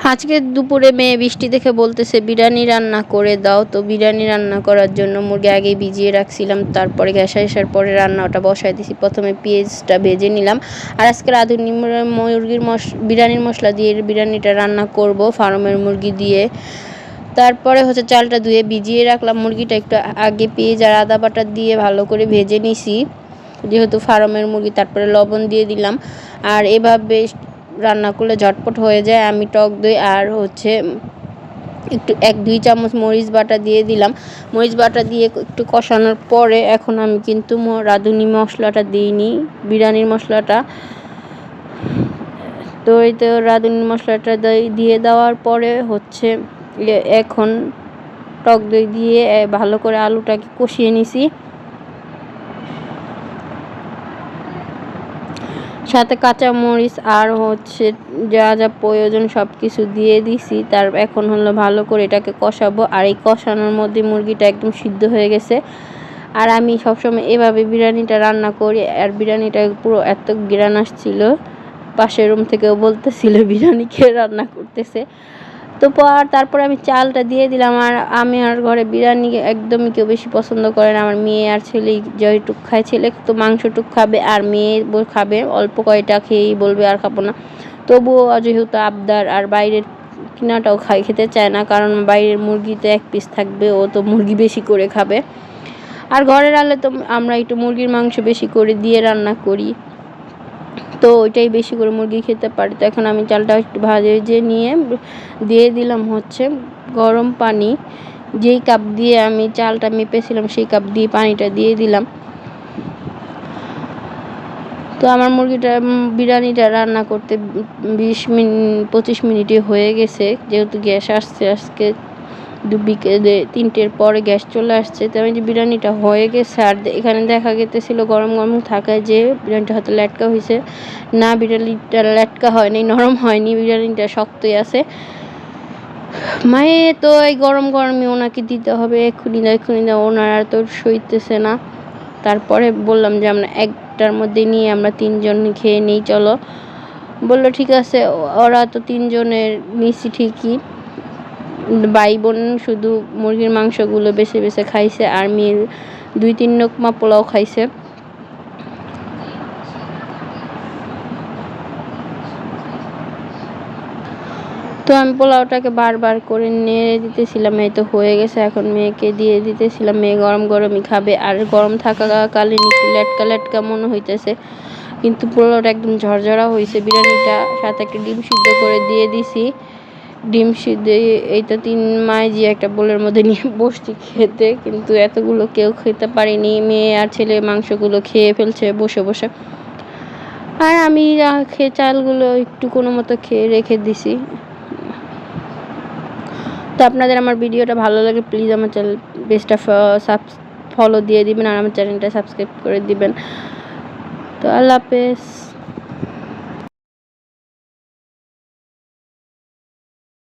আজকে দুপুরে মেয়ে বৃষ্টি দেখে বলতেছে বিরিয়ানি রান্না করে দাও। তো বিরিয়ানি রান্না করার জন্য মুরগি আগে ভিজিয়ে রাখছিলাম, তারপরে গ্যাসে আসার পরে রান্নাটা বসাই দিছি। প্রথমে পেঁয়াজটা ভেজে নিলাম। আর আজকে রাঁধুনি মুরগির বিরিয়ানির মশলা দিয়ে বিরিয়ানিটা রান্না করব, ফার্মের মুরগি দিয়ে। তারপরে হচ্ছে চালটা ধুয়ে ভিজিয়ে রাখলাম, মুরগিটা একটু আগে পেঁয়াজ আর আদা বাটা দিয়ে ভালো করে ভেজে নিছি, যেহেতু ফার্মের মুরগি। তারপরে লবণ দিয়ে দিলাম। আর এভাবে রান্না করলে ঝটপট হয়ে যায়। আমি টক দই আর হচ্ছে একটু 1-2 চামচ মরিচ বাটা দিয়ে দিলাম। মরিচ বাটা দিয়ে একটু কষানোর পরে এখন আমি কিন্তু রাঁধুনি মশলাটা দিইনি, বিরিয়ানির মশলাটা। তো এই তো রাঁধুনি মশলাটা দিয়ে দেওয়ার পরে হচ্ছে এখন টক দই দিয়ে ভালো করে আলুটাকে কষিয়ে নিছি, সাথে কাঁচা মরিচ আর হচ্ছে যা যা প্রয়োজন সব কিছু দিয়ে দিছি। তার এখন হলো ভালো করে এটাকে কষাবো। আর এই কষানোর মধ্যে মুরগিটা একদম সিদ্ধ হয়ে গেছে। আর আমি সবসময় এভাবে বিরিয়ানিটা রান্না করি। আর বিরিয়ানিটা পুরো এত ঘ্রাণ আসছিল, পাশের রুম থেকেও বলতেছিল বিরিয়ানি খেয়ে রান্না করতেছে। তো তারপরে আমি চালটা দিয়ে দিলাম। আর আমি আর ঘরে বিরিয়ানি একদমই কেউ বেশি পছন্দ করে না, আমার মেয়ে আর ছেলে যেটুক খায়। ছেলে তো মাংসটুক খাবে আর মেয়ে খাবে অল্প কয়টা, খেয়েই বলবে আর খাবো না। তবুও যেহেতু আবদার, আর বাইরের কিনাটাও খেতে চায় না, কারণ বাইরের মুরগিতে 1 পিস থাকবে, ও তো মুরগি বেশি করে খাবে। আর ঘরে রান্নালে তো আমরা একটু মুরগির মাংস বেশি করে দিয়ে রান্না করি, তো ওইটাই বেশি করে মুরগি খেতে পারি। তো এখন আমি চালটা একটু ভেজে নিয়ে দিয়ে দিলাম হচ্ছে গরম পানি। যেই কাপ দিয়ে আমি চালটা মেপেছিলাম সেই কাপ দিয়ে পানিটা দিয়ে দিলাম। তো আমার বিরিয়ানিটা রান্না করতে 25 মিনিটই হয়ে গেছে, যেহেতু গ্যাস আসছে আজকে বিকেলে 3টের পরে গ্যাস চলে আসছে। তো আমি যে বিরিয়ানিটা হয়ে গেছে। আর এখানে দেখা গেতেছিল গরম গরম থাকায় যে বিরিয়ানিটা হয়তো লেটকা হয়েছে, না বিরিয়ানিটা লেটকা হয়নি, নরম হয়নি, বিরিয়ানিটা শক্তই আছে। মায়ে তো এই গরম গরমই ওনাকে দিতে হবে, এক্ষুনি দাও, ওনার আর তো সইতেছে না। তারপরে বললাম যে আমরা 1টার মধ্যে নিয়ে আমরা 3 জন খেয়ে নিই, চলো। বললো ঠিক আছে। ওরা তো 3 জনের নিছি ঠিকই, ভাই বোন শুধু মুরগির মাংসগুলো বেছে বেছে খাইছে, আর মেয়ে 2-3 নোকমা পোলাও খাইছে। তো আমি পোলাওটাকে বারবার করে নেড়ে দিতেছিলাম, এই তো হয়ে গেছে। এখন মেয়েকে দিয়ে দিতেছিলাম, মেয়ে গরম গরমই খাবে। আর গরম থাকাকালীন একটু লেটকা লেটকা মনে হইতেছে, কিন্তু পোলাওটা একদম ঝরঝরা হয়েছে। বিরিয়ানিটা সাথে একটা ডিম সিদ্ধ করে দিয়ে দিছি। ডিম সিদ্ধ এই তো 3 মাইজি একটা বোলের মধ্যে নিয়ে বসছি খেতে, কিন্তু এতগুলো কেউ খেতে পারিনি। মেয়ে আর ছেলে মাংসগুলো খেয়ে ফেলছে বসে বসে, আর আমি চালগুলো একটু কোনো মতো খেয়ে রেখে দিছি। তো আপনাদের আমার ভিডিওটা ভালো লাগে প্লিজ আমার চ্যানেল পেজটা ফলো দিয়ে দিবেন, আর আমার চ্যানেলটা সাবস্ক্রাইব করে দিবেন। তো আল্লাহ হাফেজ।